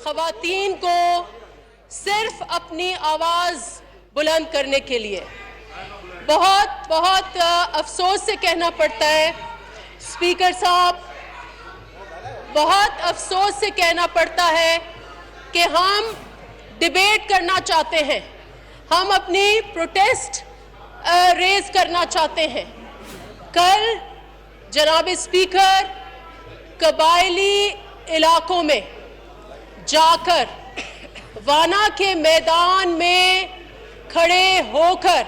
خواتین کو صرف اپنی آواز بلند کرنے کے لیے بہت بہت افسوس سے کہنا پڑتا ہے اسپیکر صاحب، بہت افسوس سے کہنا پڑتا ہے کہ ہم ڈیبیٹ کرنا چاہتے ہیں، ہم اپنی پروٹیسٹ ریز کرنا چاہتے ہیں۔ کل جناب اسپیکر قبائلی علاقوں میں جا کر وانا کے میدان میں کھڑے ہو کر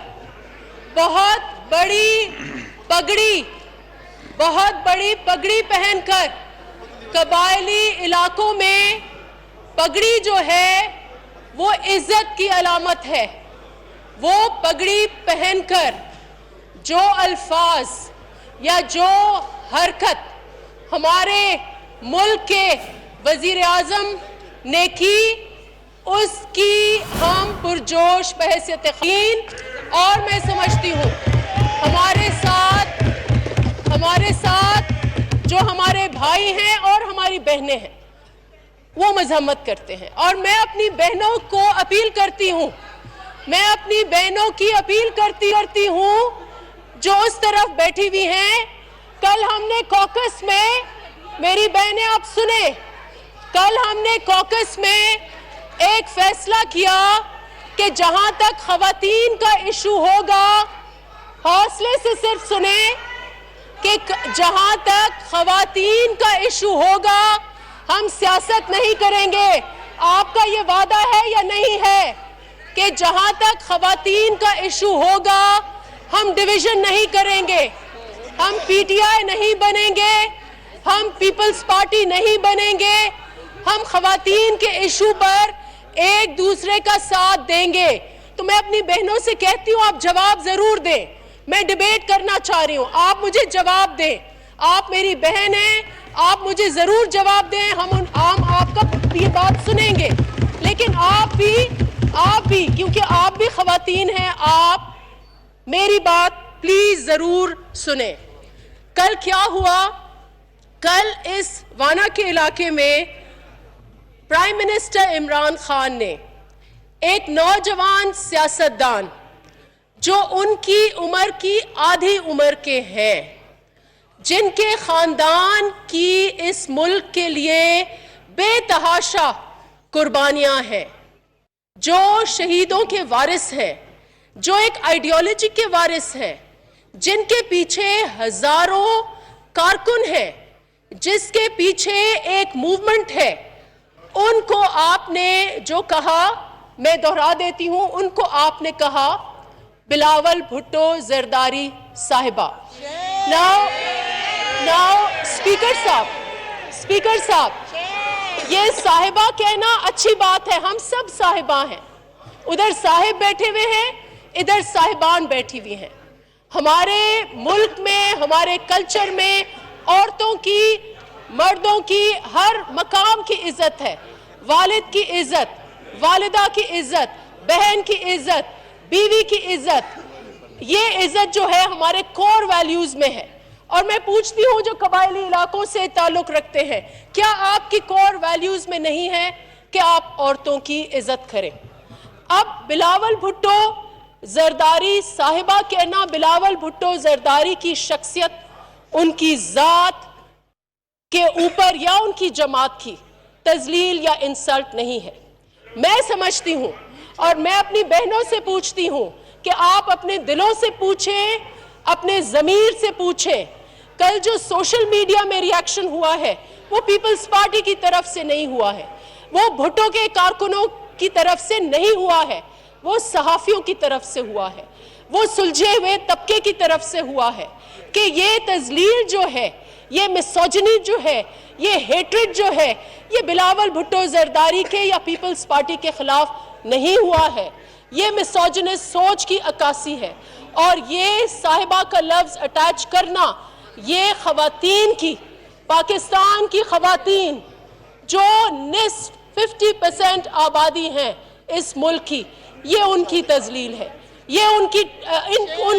بہت بڑی پگڑی پہن کر قبائلی علاقوں میں پگڑی جو ہے وہ عزت کی علامت ہے، وہ پگڑی پہن کر جو الفاظ یا جو حرکت ہمارے ملک کے وزیر اعظم نے کی، اس کی ہم پرجوش بحیثیت یقین، اور میں سمجھتی ہوں ہمارے ساتھ جو ہمارے بھائی ہیں اور ہماری بہنیں ہیں وہ مذمت کرتے ہیں، اور میں اپنی بہنوں کو اپیل کرتی ہوں، میں اپنی بہنوں کی اپیل کرتی ہوں جو اس طرف بیٹھی ہوئی ہیں۔ کل ہم نے کوکس میں، میری بہنیں آپ سنیں، کل ہم نے کوکس میں ایک فیصلہ کیا کہ جہاں تک خواتین کا ایشو ہوگا، حوصلے سے صرف سنیں، کہ جہاں تک خواتین کا ایشو ہوگا ہم سیاست نہیں کریں گے۔ آپ کا یہ وعدہ ہے یا نہیں ہے کہ جہاں تک خواتین کا ایشو ہوگا ہم ڈویژن نہیں کریں گے، ہم پی ٹی آئی نہیں بنیں گے، ہم پیپلز پارٹی نہیں بنیں گے، ہم خواتین کے ایشو پر ایک دوسرے کا ساتھ دیں گے۔ تو میں اپنی بہنوں سے کہتی ہوں آپ جواب ضرور دیں، میں ڈیبیٹ کرنا چاہ رہی ہوں، آپ مجھے جواب دیں، آپ میری بہن ہیں، آپ مجھے ضرور جواب دیں، ہم آپ کا یہ بات سنیں گے، لیکن آپ بھی کیونکہ آپ بھی خواتین ہیں، آپ میری بات پلیز ضرور سنیں۔ کل کیا ہوا؟ کل اس وانا کے علاقے میں پرائم منسٹر عمران خان نے ایک نوجوان سیاستدان جو ان کی عمر کی آدھی عمر کے ہیں، جن کے خاندان کی اس ملک کے لیے بے تحاشا قربانیاں ہیں، جو شہیدوں کے وارث ہیں، جو ایک آئیڈیالوجی کے وارث ہیں، جن کے پیچھے ہزاروں کارکن ہیں، جس کے پیچھے ایک موومنٹ ہے، ان کو آپ نے جو کہا میں دہرا دیتی ہوں، ان کو آپ نے کہا بلاول بھٹو زرداری صاحبہ۔ ناؤ اسپیکر صاحب، یہ صاحبہ کہنا اچھی بات ہے، ہم سب صاحبہ ہیں، ادھر صاحب بیٹھے ہوئے ہیں، ادھر صاحبان بیٹھی ہوئی ہیں۔ ہمارے ملک میں، ہمارے کلچر میں عورتوں کی، مردوں کی ہر مقام کی عزت ہے، والد کی عزت، والدہ کی عزت، بہن کی عزت، بیوی کی عزت، یہ عزت جو ہے ہمارے کور ویلیوز میں ہے۔ اور میں پوچھتی ہوں جو قبائلی علاقوں سے تعلق رکھتے ہیں، کیا آپ کی کور ویلیوز میں نہیں ہے کہ آپ عورتوں کی عزت کریں؟ اب بلاول بھٹو زرداری صاحبہ کہنا بلاول بھٹو زرداری کی شخصیت، ان کی ذات کے اوپر یا ان کی جماعت کی تذلیل یا انسلٹ نہیں ہے۔ میں سمجھتی ہوں اور میں اپنی بہنوں سے پوچھتی ہوں کہ آپ اپنے دلوں سے پوچھیں، اپنے ضمیر سے پوچھیں۔ کل جو سوشل میڈیا میں ری ایکشن ہوا ہے وہ پیپلز پارٹی کی طرف سے نہیں ہوا ہے، وہ بھٹو کے کارکنوں کی طرف سے نہیں ہوا ہے، وہ صحافیوں کی طرف سے ہوا ہے، وہ سلجھے ہوئے طبقے کی طرف سے ہوا ہے، کہ یہ تذلیل جو ہے، یہ مسوجنی جو ہے، یہ ہیٹرڈ جو ہے، یہ بلاول بھٹو زرداری کے یا پیپلز پارٹی کے خلاف نہیں ہوا ہے، یہ مسوجنس سوچ کی عکاسی ہے۔ اور یہ صاحبہ کا لفظ اٹیچ کرنا، یہ خواتین کی، پاکستان کی خواتین جو نصف 50% آبادی ہیں اس ملک کی، یہ ان کی تذلیل ہے، یہ ان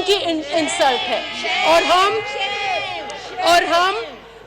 کی انسلٹ ہے۔ اور ہم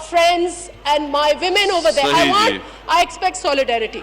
friends and my women over there. I expect solidarity.